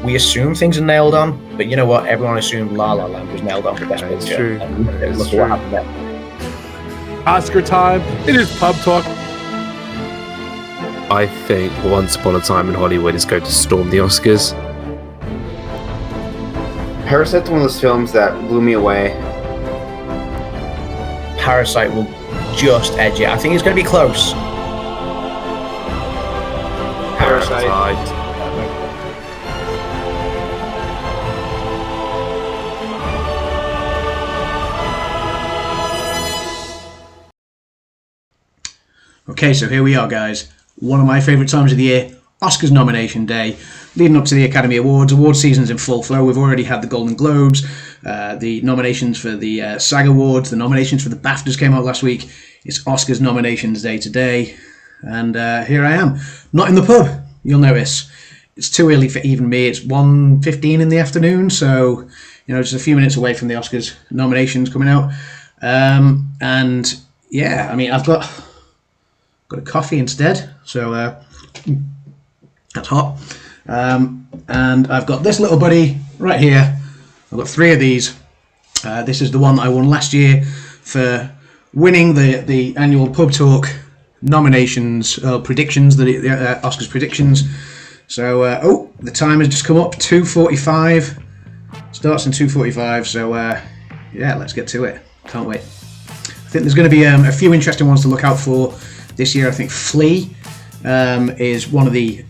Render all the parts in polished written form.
we assume things are nailed on, but you know what? Everyone assumed La La Land was nailed on for Best Picture. True. And look what happened there. Oscar time. It is pub talk. I think Once Upon a Time in Hollywood is going to storm the Oscars. Parasite's one of those films that blew me away. Parasite will just edge it. I think it's going to be close. Parasite. Okay, so here we are, guys. One of my favourite times of the year, Oscars nomination day, leading up to the Academy Awards. Award season's in full flow. We've already had the Golden Globes, the nominations for the SAG Awards, the nominations for the BAFTAs came out last week. It's Oscars nominations day today, and here I am, not in the pub. You'll notice it's too early for even me. It's 1:15 in the afternoon, so just a few minutes away from the Oscars nominations coming out. And yeah, I mean, I've got a coffee instead, so that's hot. And I've got this little buddy right here. I've got 3 of these. This is the one that I won last year for winning the annual Pub Talk nominations, predictions, the Oscars predictions. So, the time has just come up, 2:45. Starts in 2:45, so yeah, let's get to it. Can't wait. I think there's going to be a few interesting ones to look out for this year. I think Flea is one of the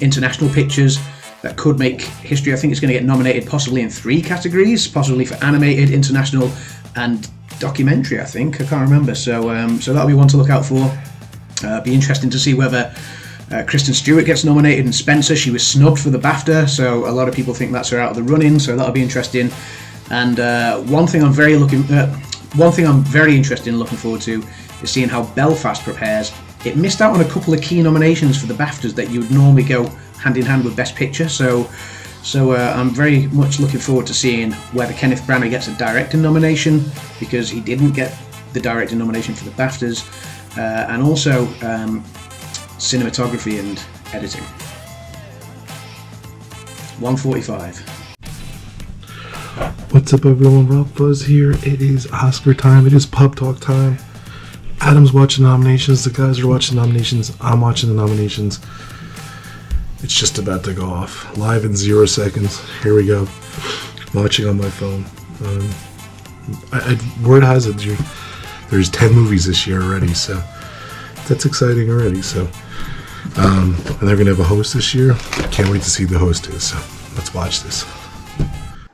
international pictures that could make history. I think it's going to get nominated possibly in 3 categories, possibly for animated, international, and documentary, I think. I can't remember. So that'll be one to look out for. Be interesting to see whether Kristen Stewart gets nominated, and Spencer, she was snubbed for the BAFTA, so a lot of people think that's her out of the running, so that'll be interesting. And one thing I'm very interested in, looking forward to, is seeing how Belfast prepares. It missed out on a couple of key nominations for the BAFTAs that you would normally go hand in hand with Best Picture, so I'm very much looking forward to seeing whether Kenneth Branagh gets a directing nomination, because he didn't get the directing nomination for the BAFTAs, and also cinematography and editing. 1:45. What's up, everyone? RobFuz here. It is Oscar time. It is pub talk time. Adam's watching nominations. The guys are watching nominations. I'm watching the nominations. It's just about to go off. Live in 0 seconds. Here we go. Watching on my phone. Word has it there's 10 movies this year already, so that's exciting already. So, and they're going to have a host this year. Can't wait to see who the host is. So let's watch this.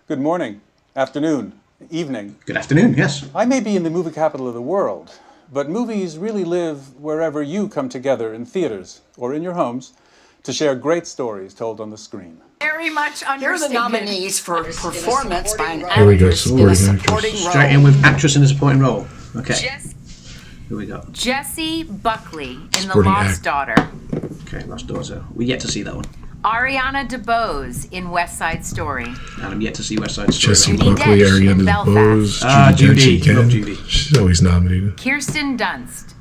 Good morning, afternoon, evening. Good afternoon, yes. I may be in the movie capital of the world, but movies really live wherever you come together in theaters or in your homes to share great stories told on the screen. Very much understated. Here are the nominees for performance by an Here we go, actress in a supporting role. Straight in with actress in a supporting role. Okay. Here we go. Jessie Buckley in Supporting The Lost Daughter. Okay, Lost Daughter. We yet to see that one. Ariana DeBose in West Side Story. And I'm yet to see West Side Story. Jessie Judi Buckley, Dench in Ariana Belfast. DeBose, Judy. Dench Love again. Judy. She's always nominated. Kirsten Dunst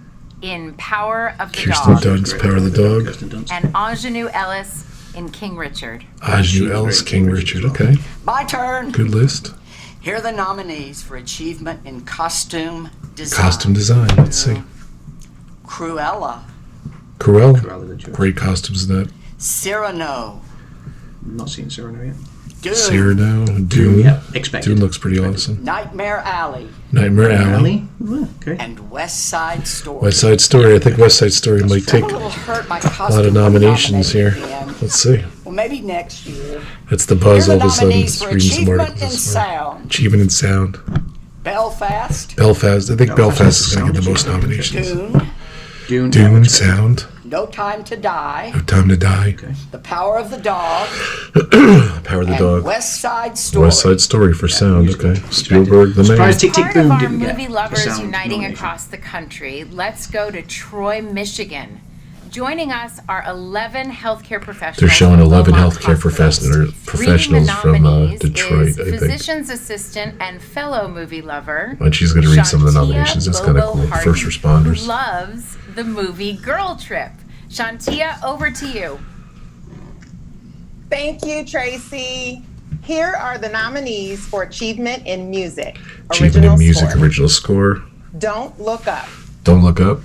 in Power of the Kirsten Dog. Dunst, Power of the Dog. Kirsten Dunst. And Ingenue Ellis in King Richard. Ingenue Ellis, King Richard. Okay, My turn. good list. Here are the nominees for achievement in costume design. Costume design. Let's see. Cruella, Cruella. Cruella. Great costumes in that. Cyrano, I'm not seeing Cyrano yet. Dune, Cyrano, Dune. Yeah, expected. Dune looks pretty awesome. Nightmare Alley, Nightmare Alley. Alley? Oh, okay. and West Side Story. West Side Story. I think West Side Story might take I'm a little hurt my a costume lot of was nominations here. nominated at the end. Let's see. Well, maybe next year. That's the Here buzz are all the of a sudden. nominees Just for reading some achievement articles in this morning. sound. Achievement in sound. Belfast, Belfast. I think Belfast is going to get the most nominations. Dune, Dune, sound. No Time to Die, No Time to Die. The Power of the Dog, Power of the and Dog. West Side Story. West Side Story for sound. Okay. Spielberg, the man. Surprise Tick Tick Part Boom of our didn't get movie the lovers sound uniting nomination. across the country, let's go to Troy, Michigan. Joining us are 11 healthcare professionals. They're showing 11 from healthcare hospitals. professionals Reading the from nominees Detroit, is I think. physician's assistant and fellow movie lover. And she's going to read some of the Shantia nominations. That's kind of Bobo cool. Hardy, First responders. Who loves the movie Girl Trip. Shantia, over to you. Thank you, Tracy. Here are the nominees for Achievement in Music. Achievement in Music, original score. Don't Look Up. Don't Look Up.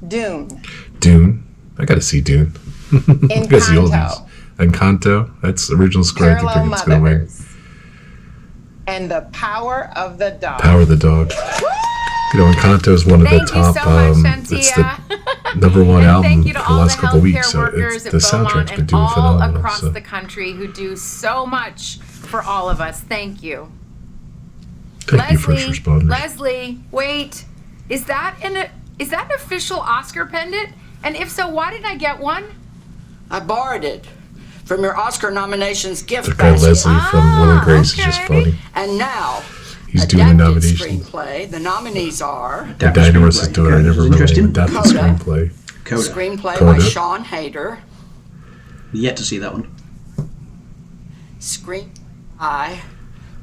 Dune. Dune. I gotta see Dune. That's the oldies. Encanto. That's original score. I think it's gonna win. And The Power of the Dog. Power of the Dog. You know, Encanto is one of the top. It's the #1 album for the last couple of weeks. So the soundtrack's been doing phenomenal. All across the country who do so much for all of us. Thank you. Thank you, first responders. Leslie, wait. Is that an official Oscar pendant? And if so, why didn't I get one? I borrowed it from your Oscar nominations gift The guy basket. Leslie from Will and Grace is just funny. And now, He's doing the nomination. screenplay. The nominees are The Dinosaur's Daughter. I never really adapted screenplay. screenplay Coda. by Sean Hayter, Yet to see that one. screen by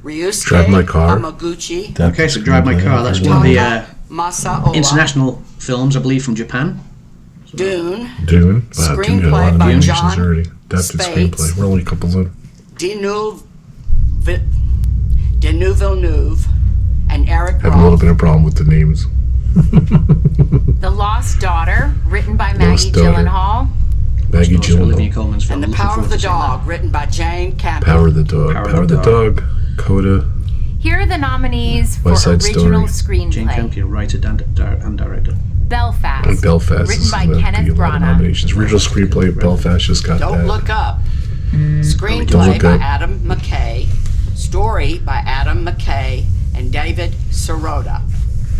Ryusuke Drive My Car. Hamaguchi, Okay, so Drive My Car. That's one of the Masaoka, international films, I believe, from Japan. Dune, Dune. Wow, Dune got a lot of Screenplay by nominations John already. Adapted Spates. screenplay. We're only a couple in. Denis Villeneuve, and Eric I have a little bit of problem with the names. The Lost Daughter, written by Lost Maggie Daughter. Gyllenhaal. Maggie Olivia Gyllenhaal. Colman's film. and The Looking Power of forward the to seeing that. Dog, written by Jane Campion. Power of the Dog. Power of the Dog. Coda. Here are the nominees for West Side original Story. Jane screenplay. Campion, writer and director. Belfast, And Belfast. written This by is gonna Kenneth be a lot of Branagh. nominations. Original screenplay of Belfast just got Don't that. Look Up. Don't Screenplay Look by Up. Adam McKay. Story by Adam McKay and David Sirota.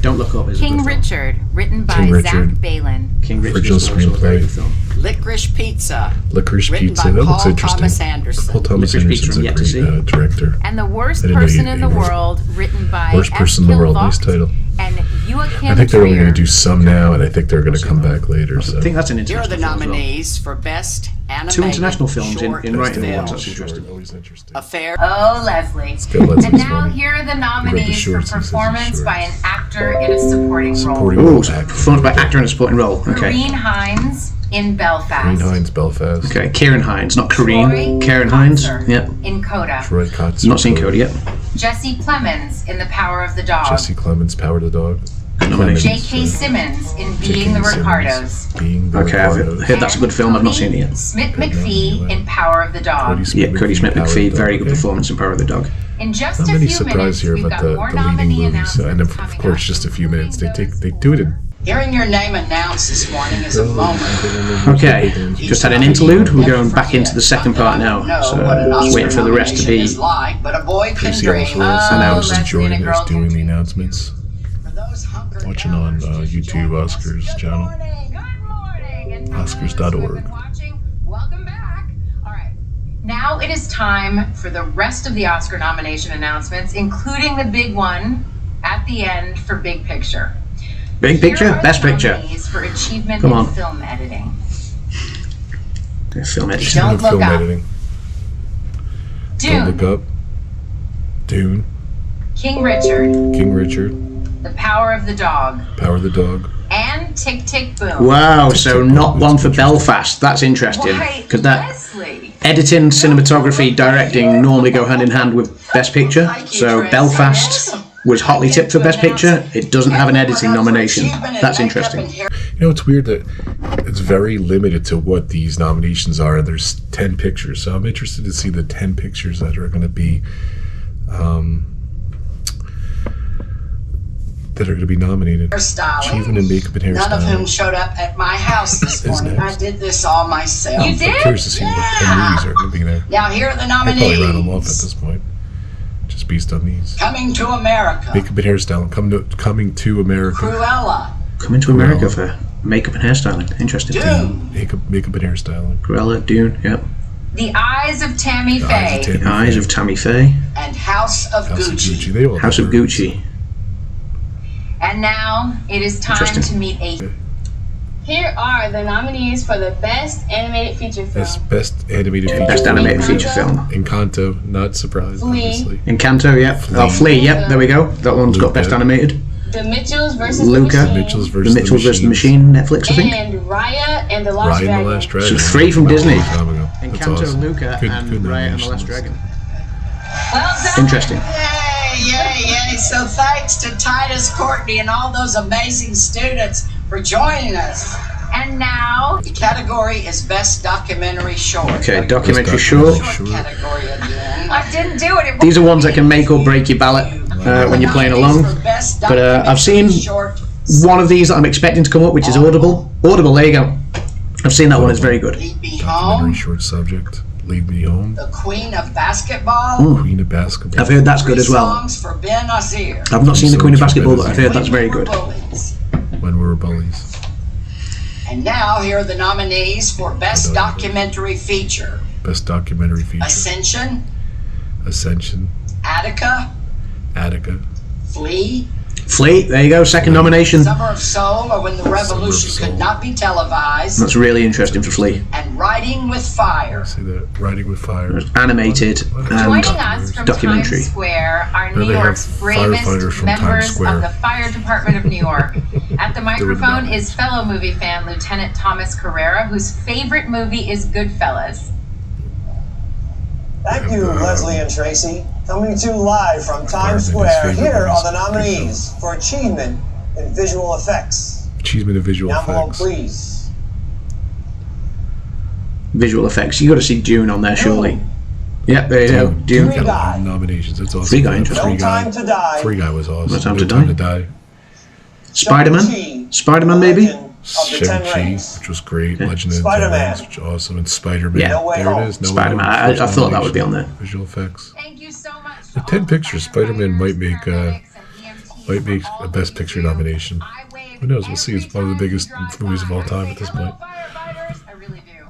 Don't Look Up is a King good film. Richard, written by King Zach Richard. Balin. King Richard Original is also a very good film. Licorice Pizza. Licorice Written Pizza. by That looks Paul interesting. Thomas Anderson. Paul Thomas Licorice Pizza, Anderson's a yet to great see. director. And The Worst I didn't know Person he- in he the wrote- World, written by Worst F. Person in the World. Kilvogt Nice title. and Joachim I think they're only going Trier. to do some now, and I think they're going to come back later. So. I think that's an Here are international the film as well. nominees for Best Animated Two international films Short in writing Film. awards. That's interesting. Always interesting. Affair. Oh, Leslie. good, Leslie's And now funny. here are the He wrote the nominees for shorts, he says the performance by an shorts. actor in a supporting Supporting role. Ooh, role so actor. performed by actor in a supporting role. Okay. Kareen Hines in Belfast. Green Hines, Belfast. Okay, Kieran Hines, not Troy Kareen. Kieran Hines. Kotzer Yep. in Coda. Troy Kotzer. Not seen Cody yet. Jesse Plemons in The Power of the Dog. Jesse Clemens, Power to the Dog. Nomination. J.K. Simmons in J.K. Being the Simmons, Ricardos. Being the Okay, I've Ricardos. heard that's a good film. I've not seen it yet. Smith McPhee in Power of the Dog. Yeah, Cody Smith Power to McPhee, the very Dog, good okay. performance in Power of the Dog. In just Not a many few surprises minutes, here we've about got the more leading nominee movies. And announcements of coming course, up, just a few minutes. They including do it in. Hearing your name announced this morning is a moment. Okay, just had an interlude. We're going back into the second part now. So just waiting for the rest to be Is like, but a boy can Tracy dream. Ellis Ross announced. Leslie and a joining girl us can doing the dream. announcements. For those hunkered Watching on downers, YouTube Oscars channel. Good morning. And Oscars.org. who have been watching, welcome back. All right. Now it is time for the rest of the Oscar nomination announcements, including the big one at the end for Big Picture. Big Here Picture, are Best the Picture. nominees for achievement Come in on. film editing. Film editing. Don't look Film up. editing. Don't Look Dune, Up. Dune. King Richard, King Richard. The Power of the Dog, Power of the Dog. and Tick Tick Boom. Wow, so not one for Belfast. That's interesting. Why, Because that Leslie? editing, cinematography, directing normally go hand in hand with Best Picture. So Belfast was hotly tipped for Best Picture. It doesn't have an editing nomination. That's interesting. You know, it's weird that it's very limited to what these nominations are, and there's 10 pictures. So I'm interested to see the 10 pictures that are going to be nominated. Achievement in makeup and None of whom hairstyling. showed up at my house this Is morning. I next. did this all myself. You I'm did? curious to see what 10 movies are going to be there. Now here are the I'd probably round them off at nominees. this point, just based on these. Coming to America. Makeup and hairstyling. Coming to America. Cruella. Coming to America for makeup and hairstyling. Interesting. Dune. Makeup and hairstyling. Cruella, Dune, yep. The Eyes of Tammy The Eyes Faye. of Tammy The Eyes Faye. of Tammy Faye. And House of House of Gucci. Gucci. They all House of deserve it. Gucci. And now it is time Interesting. to meet a Here are the nominees for the Best Animated Feature Film. Best animated feature. Best film. animated feature film. Encanto. Not surprised, Flea. obviously. Encanto, yep. Oh, Flea, yep. There we go. That one's got Luca. Best animated. The Mitchells versus Luca. the Machine. Mitchell's The versus Mitchells vs. the Machines. Machine, Netflix, I think. And Raya and the Lost Raya and the Dragon. Last Dragon. So 3 from That was Disney. a long time ago. That was Encanto, awesome. Luca, Good- and good Riot and the Last nominations. Dragon. Well done. Interesting. Yay. So thanks to Titus Courtney and all those amazing students for joining us. And now, The category is Best Documentary Short. Okay, documentary Best short. documentary short. Category again. I didn't do it. These are ones that can make or break your ballot when you're playing along. But I've seen one of these that I'm expecting to come up, which is Audible. Audible, there you go. I've seen that one, it's very good. Lead Me Documentary Home, short subject. Leave Me Home. The Queen of Basketball, Queen of Basketball. I've heard that's good as well. Songs for Ben Azir. I've not seen The Queen of Songs for Basketball, Ben but I've heard that's very good. Bullies. When We Were Bullies. And now here are the nominees for Best Documentary Feature. Best documentary feature. Ascension, Ascension. Attica, Attica. Flea, Flea, there you go, second nomination. Summer of Soul, or When the Revolution Soul. Could Not Be Televised, That's really interesting for Flea. and Riding with Fire. See that? Riding with Fire. Animated and joining us from documentary. Times Square are There New they have York's bravest firefighters from Times members Square. of the Fire Department of New York. At the microphone not. is fellow movie fan Lieutenant Thomas Carrera, whose favorite movie is Goodfellas. Thank you, Leslie and Tracy. Coming to you live from Times Fireman, his Square, favorite here are the movies. nominees for achievement in visual effects. Achievement of visual Envelope, effects. please. Visual effects. You got to see Dune on there, surely. Yep, there you go. Dune. Got a lot of nominations. That's awesome. Free Guy, interesting. No Time to Die. Free Guy was awesome. No Time to No Time Die. to Die. Spider-Man? Spider-Man, maybe? Legend of the Ten Shang-Chi, Rings. which was great. Legend of the Spider-Man. Ten Rings, which was awesome. And Spider-Man. Yeah. No Way There Home. it is. No Way Spider-Man. Home. I First thought that would be on nomination. there. Visual effects. Thank you so much. The 10 pictures, Spider-Man might make a Best Picture nomination. Who knows? We'll see. It's one of the biggest movies of all time at this point. I really do.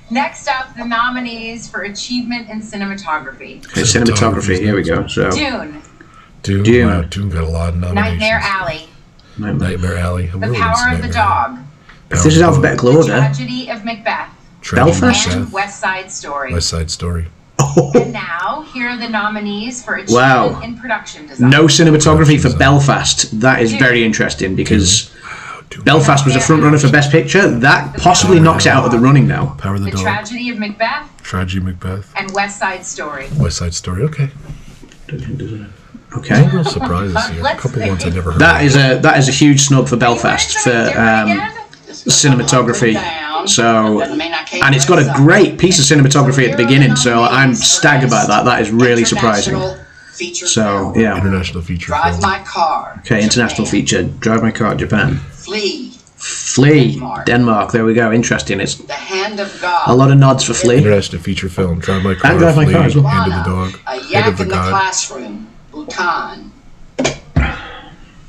Next up, the nominees for achievement in cinematography. Okay, cinematography. Here we go. So Dune, Dune. Wow, Dune got a lot of nominations. Nightmare Alley, Nightmare Alley. The Power of the Dog, If this is alphabetical The order, Tragedy of Macbeth, Belfast? and West Side Story. West Side Story. And now, here are the nominees for achievement Wow. in production design. no cinematography for Belfast. That is very interesting because Belfast was a front runner for Best Picture. That possibly knocks it out of the running now. Power of the The Dog. Tragedy of Macbeth, Tragedy of Macbeth. and West Side Story. West Side Story. Okay. Okay. Real surprises here. A couple ones I never heard. That is a huge snub for Belfast for cinematography. So, and it's got a great piece of cinematography at the beginning. So I'm staggered by that. That is really surprising. So yeah. International feature Drive film. My Car. Okay, international feature. Drive My Car, Japan. Flea. Flea, Denmark. There we go. Interesting. It's The Hand of God. a lot of nods for Flea. International feature film. Drive My Car. And Drive My Flea, Car as well. Hand of the Dog. A Head Yak of the in the God. Classroom. Bhutan.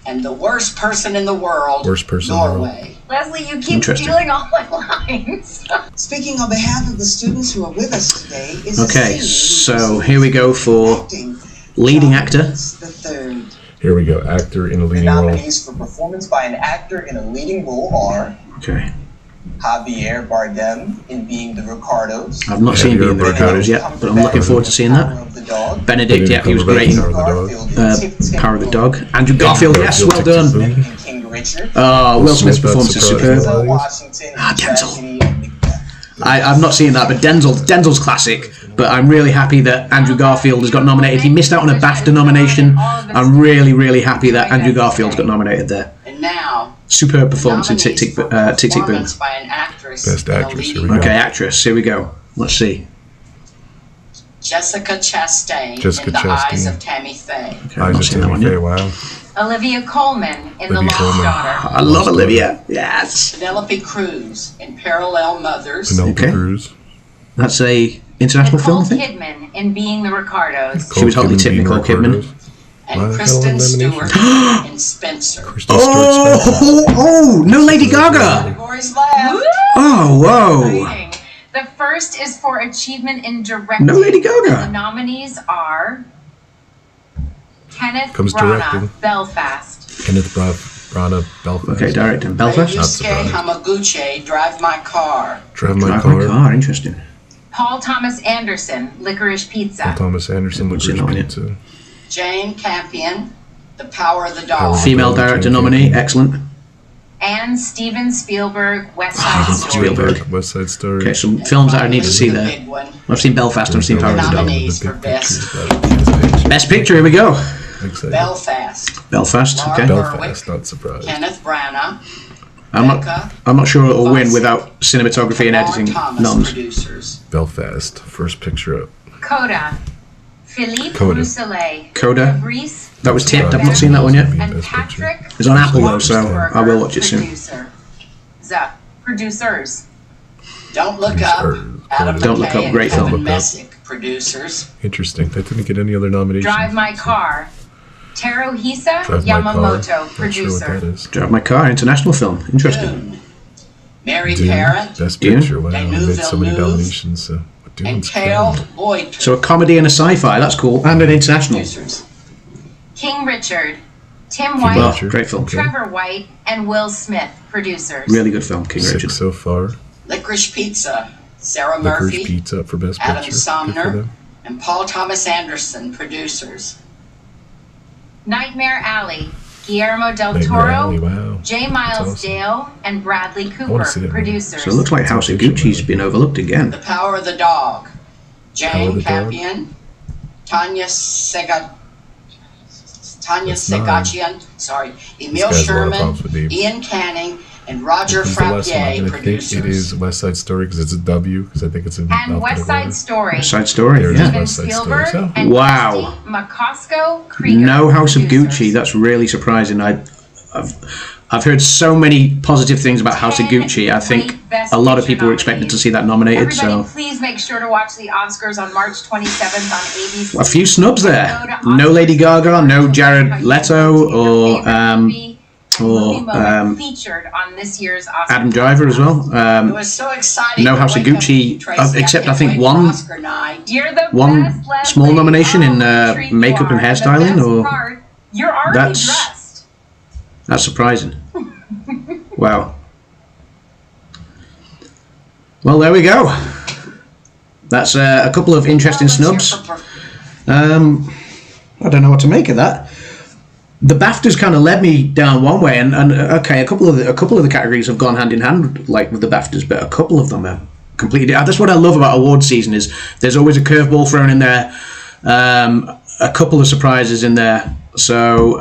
And The Worst Person in the World. Worst person in the world. Norway. Leslie, you keep Interesting. stealing all my lines. Speaking on behalf of the students who are with us today is Okay, a senior so here we go for acting leading actor. the third. Here we go. Actor in a The leading role. nominees for performance by an actor in a leading role are Okay. Javier Bardem in Being the Ricardos. I've not seen Being the Ricardos yet, but I'm looking forward to seeing that. Power of the Dog. Benedict, yeah, he was great in Power of the Dog. Power of the Dog. Andrew Garfield, yes, well done. And King Richard. Will Smith's performance is superb. Denzel Washington in Denzel. Tragedy of Macbeth. I've not seen that, but Denzel's classic. But I'm really happy that Andrew Garfield has got nominated. He missed out on a BAFTA nomination. I'm really, really happy that Andrew Garfield's got nominated there. And now, Superb performance in Tick Tick for Tick Tick Boom. performance by an actress Best in a actress, leading here we Okay, go. actress. Here we go. Let's see. Jessica Chastain Jessica in The Eyes Chastain. of Tammy Faye. Okay, I've not Eyes seen of that one Tammy yet. Faye. Wow. Olivia Colman in The Olivia Lost Colman. Daughter. I love Olivia. Yes. Penelope Cruz in Parallel Mothers. Penelope Okay. Cruz. That's a international Nicole film, I think. Kidman in Being the Ricardos. She was hotly tipped, Being Nicole Kidman. Ricardos. And Wow, Kristen hell of a Stewart nomination. in Spencer. Kristen Stewart Spencer. Oh, no Lady Gaga. Categories left. Oh, whoa. Exciting. The first is for achievement in directing. No Lady Gaga. The nominees are Kenneth Comes Branagh, directing. Belfast. Kenneth Branagh, Belfast. Okay, directing. Belfast. Not Ryusuke surprised. Hamaguchi, Drive My Car. Drive My Drive Car. My Car. Interesting. Paul Thomas Anderson, Licorice Pizza. Paul Thomas Anderson, What's it Licorice on it? Pizza. Jane Campion, The Power of the Dog. Female director nominee. Excellent. and Steven Spielberg, West Side Story. Spielberg. West Side Story. Okay, some films that I need to see there. I've seen Belfast and I've seen Power of the Dog. Nominees for best. Best Picture, here we go. Belfast. Belfast, okay. Belfast, not surprised. Kenneth Branagh. I'm not sure it'll win without cinematography and editing noms. Producers. Belfast, first picture up. Coda. Philippe Coda. Rousselet. Coda. Fabrice That was tipped, I've not seen that one yet. and Patrick. It's on Apple though, so I will watch it soon. Producers. Don't Look Up. Adam Don't Look McKay Up, great and film. Kevin Messick, producers. Interesting. That didn't get any other nominations. Drive My Car. Teruhisa Drive My Car. Yamamoto, Not sure what producer. that is. Drive My Car, international film. Interesting. Dune. Mary Dune, Parrott Best Dune? Picture. Wow, I made so many Villeneuve. nominations. So and Dune's Cale good. Boyd, So a comedy and a sci-fi, that's cool. And an international. producers. King Richard. Tim King White. Oh, Richard. great film. Okay. Trevor White and Will Smith, producers. Really good film, King 6 Richard. so far. Licorice Pizza. Sarah Licorice Murphy Pizza up for Best Adam Picture. Good for Sumner. them. and Paul Thomas Anderson, producers. Nightmare Alley. Guillermo del Nightmare Toro, Alley, wow. J. That's Miles awesome. Dale, and Bradley wanna Cooper, see that movie. producers. So it looks like House of Gucci's been overlooked again. The Power of the Dog. Power of Jane the Dog? Campion, Tanya That's nine. Segachian, sorry, Emil This guy's a lot of Sherman, problems with names. Ian Canning, and Roger Who's the last one? Frappier, And I think producers. it is West Side Story because it's a W because I think it's in And alphabetical West Side order. Story. West Side Story, There it is, yeah. Steven West Side Story. Spielberg So, and Wow. Christy McCosco Krieger, No House of producers. Gucci. That's really surprising. I've heard so many positive things about House of Gucci. I think a lot of people were expecting to see that nominated. Everybody, So please make sure to watch the Oscars on March 27th on ABC. a few snubs there. No Lady Gaga, no Jared Leto, or featured on this year's Oscars. Adam Driver as well. It was so exciting. No to House of wake up, Gucci, Tracy, except I can't think wait for one Oscar night. You're the one best, Leslie. small nomination in Oh, treat you makeup and are. The hairstyling, best or part, you're already that's- dressed. that's surprising. Wow. Well, there we go. That's a couple of interesting snubs. I don't know what to make of that. The BAFTAs kind of led me down one way, and okay, a couple of the categories have gone hand in hand, like with the BAFTAs, but a couple of them are completely. That's what I love about award season is there's always a curveball thrown in there, a couple of surprises in there. So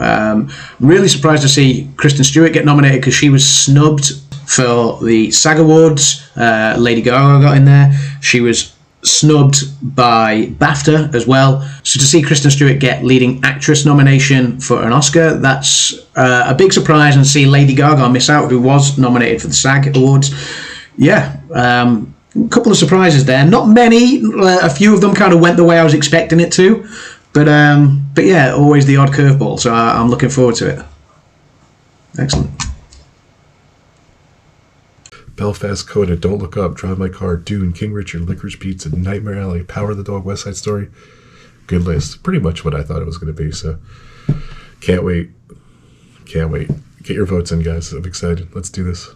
really surprised to see Kristen Stewart get nominated because she was snubbed for the SAG Awards. Lady Gaga got in there. She was snubbed by BAFTA as well. So to see Kristen Stewart get leading actress nomination for an Oscar, that's a big surprise, and see Lady Gaga miss out, who was nominated for the SAG Awards. Yeah, a couple of surprises there. Not many. A few of them kind of went the way I was expecting it to, but yeah, always the odd curveball. So I'm looking forward to it. Excellent. Belfast, Coda, Don't Look Up, Drive My Car, Dune, King Richard, Licorice Pizza, Nightmare Alley, Power of the Dog, West Side Story. Good list. Pretty much what I thought it was going to be. So can't wait. Can't wait. Get your votes in, guys. I'm excited. Let's do this.